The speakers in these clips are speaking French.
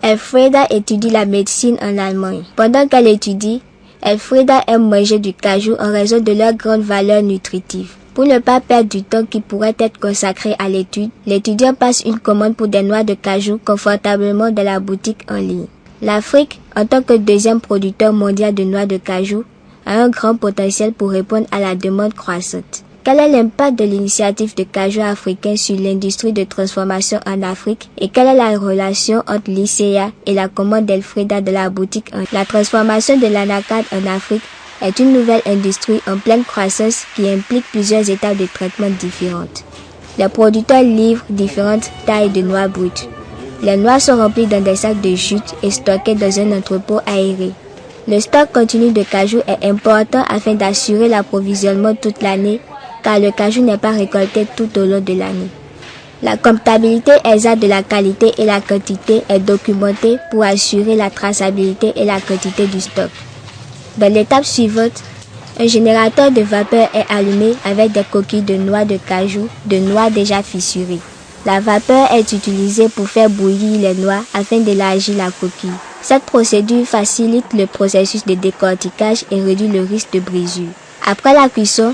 Elfrieda étudie la médecine en Allemagne. Pendant qu'elle étudie, Elfrieda aime manger du cajou en raison de leur grande valeur nutritive. Pour ne pas perdre du temps qui pourrait être consacré à l'étude, l'étudiant passe une commande pour des noix de cajou confortablement dans la boutique en ligne. L'Afrique, en tant que deuxième producteur mondial de noix de cajou, a un grand potentiel pour répondre à la demande croissante. Quel est l'impact de l'initiative de cajou africain sur l'industrie de transformation en Afrique et quelle est la relation entre l'ICEA et la commande d'Elfrieda de la boutique en ligne? La transformation de l'anacarde en Afrique est une nouvelle industrie en pleine croissance qui implique plusieurs étapes de traitement différentes. Les producteurs livrent différentes tailles de noix brutes. Les noix sont remplies dans des sacs de jute et stockées dans un entrepôt aéré. Le stock continu de cajou est important afin d'assurer l'approvisionnement toute l'année car le cajou n'est pas récolté tout au long de l'année. La comptabilité exacte de la qualité et la quantité est documentée pour assurer la traçabilité et la quantité du stock. Dans l'étape suivante, un générateur de vapeur est allumé avec des coquilles de noix de cajou, de noix déjà fissurées. La vapeur est utilisée pour faire bouillir les noix afin d'élargir la coquille. Cette procédure facilite le processus de décortiquage et réduit le risque de brisure. Après la cuisson,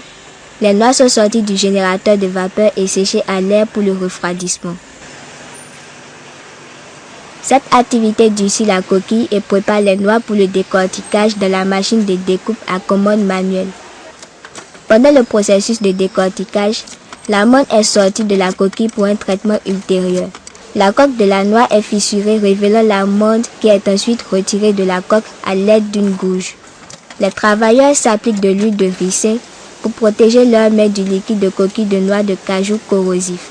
les noix sont sorties du générateur de vapeur et séchées à l'air pour le refroidissement. Cette activité durcit la coquille et prépare les noix pour le décortiquage dans la machine de découpe à commande manuelle. Pendant le processus de décortiquage, l'amande est sortie de la coquille pour un traitement ultérieur. La coque de la noix est fissurée, révélant l'amande qui est ensuite retirée de la coque à l'aide d'une gouge. Les travailleurs s'appliquent de l'huile de ricin pour protéger leurs mains du liquide de coquille de noix de cajou corrosif.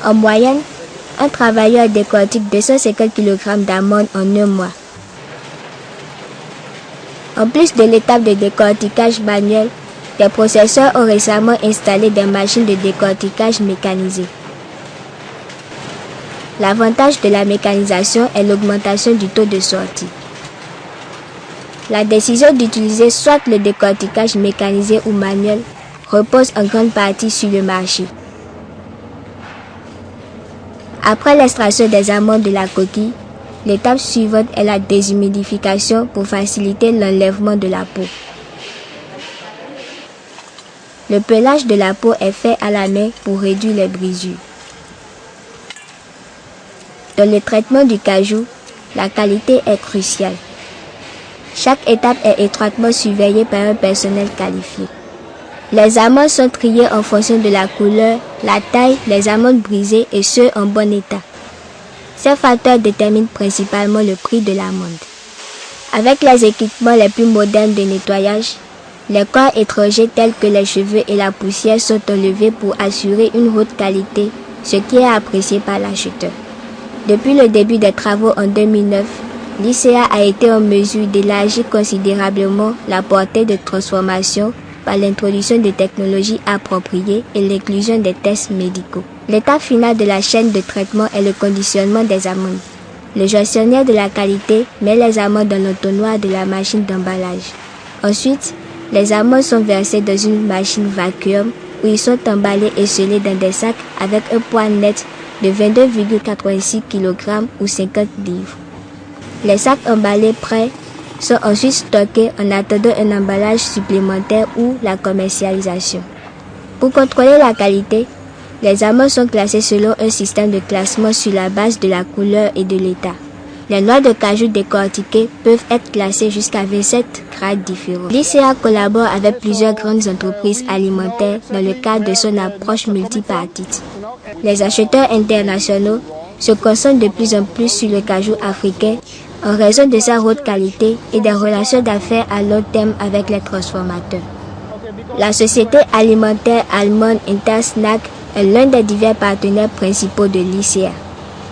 En moyenne, un travailleur décortique 250 kg d'amandes en un mois. En plus de l'étape de décortiquage manuel, des processeurs ont récemment installé des machines de décortiquage mécanisées. L'avantage de la mécanisation est l'augmentation du taux de sortie. La décision d'utiliser soit le décortiquage mécanisé ou manuel repose en grande partie sur le marché. Après l'extraction des amandes de la coquille, l'étape suivante est la déshumidification pour faciliter l'enlèvement de la peau. Le pelage de la peau est fait à la main pour réduire les brisures. Dans le traitement du cajou, la qualité est cruciale. Chaque étape est étroitement surveillée par un personnel qualifié. Les amandes sont triées en fonction de la couleur, la taille, les amandes brisées et ceux en bon état. Ces facteurs déterminent principalement le prix de l'amande. Avec les équipements les plus modernes de nettoyage, les corps étrangers tels que les cheveux et la poussière sont enlevés pour assurer une haute qualité, ce qui est apprécié par l'acheteur. Depuis le début des travaux en 2009, l'ICEA a été en mesure d'élargir considérablement la portée de transformation par l'introduction de technologies appropriées et l'inclusion des tests médicaux. L'étape finale de la chaîne de traitement est le conditionnement des amandes. Le gestionnaire de la qualité met les amandes dans l'entonnoir de la machine d'emballage. Ensuite, les amandes sont versées dans une machine vacuum où ils sont emballés et scellés dans des sacs avec un poids net de 22,86 kg ou 50 livres. Les sacs emballés prêts sont ensuite stockés en attendant un emballage supplémentaire ou la commercialisation. Pour contrôler la qualité, les amandes sont classées selon un système de classement sur la base de la couleur et de l'état. Les noix de cajou décortiquées peuvent être classées jusqu'à 27 grades différents. L'ICEA collabore avec plusieurs grandes entreprises alimentaires dans le cadre de son approche multipartite. Les acheteurs internationaux se concentrent de plus en plus sur le cajou africain en raison de sa haute qualité et des relations d'affaires à long terme avec les transformateurs. La société alimentaire allemande Intersnack est l'un des divers partenaires principaux de l'ICEA.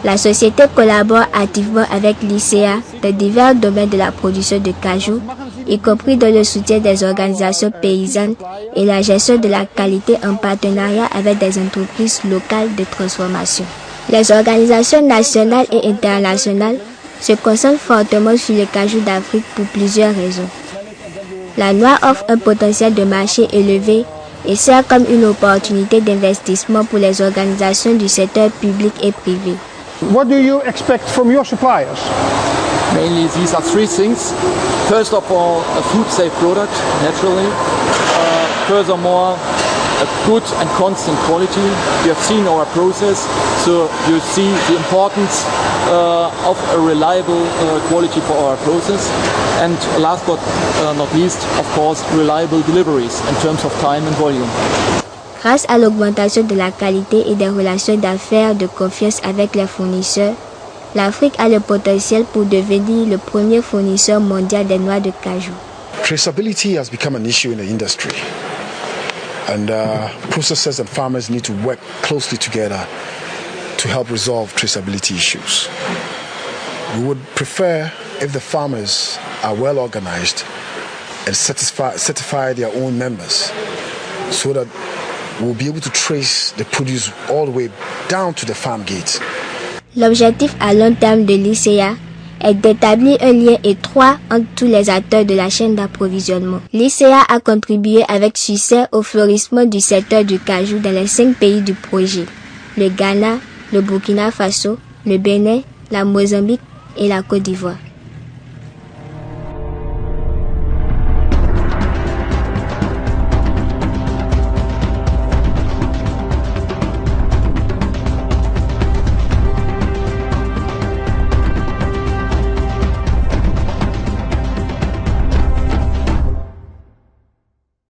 La société collabore activement avec l'ICEA dans divers domaines de la production de cajou, y compris dans le soutien des organisations paysannes et la gestion de la qualité en partenariat avec des entreprises locales de transformation. Les organisations nationales et internationales se concentrent fortement sur le cajou d'Afrique pour plusieurs raisons. La noix offre un potentiel de marché élevé et sert comme une opportunité d'investissement pour les organisations du secteur public et privé. What do you expect from your suppliers? Mainly these are three things. First of all, a food-safe product, naturally. Furthermore, a good and constant quality. You have seen our process, so you see the importance of a reliable quality for our process. And last but not least, of course, reliable deliveries in terms of time and volume. Grâce à l'augmentation de la qualité et des relations d'affaires de confiance avec les fournisseurs, l'Afrique a le potentiel pour devenir le premier fournisseur mondial des noix de cajou. Traceability has become an issue in the industry, and processors and farmers need to work closely together to help resolve traceability issues. We would prefer if the farmers are well organized and certify their own members, so that we'll be able to trace the produce all the way down to the farm gate. L'objectif à long terme de l'ICA est d'établir un lien étroit entre tous les acteurs de la chaîne d'approvisionnement. L'ICA a contribué avec succès au fleurissement du secteur du cajou dans les 5 pays du projet: le Ghana, le Burkina Faso, le Bénin, la Mozambique et la Côte d'Ivoire.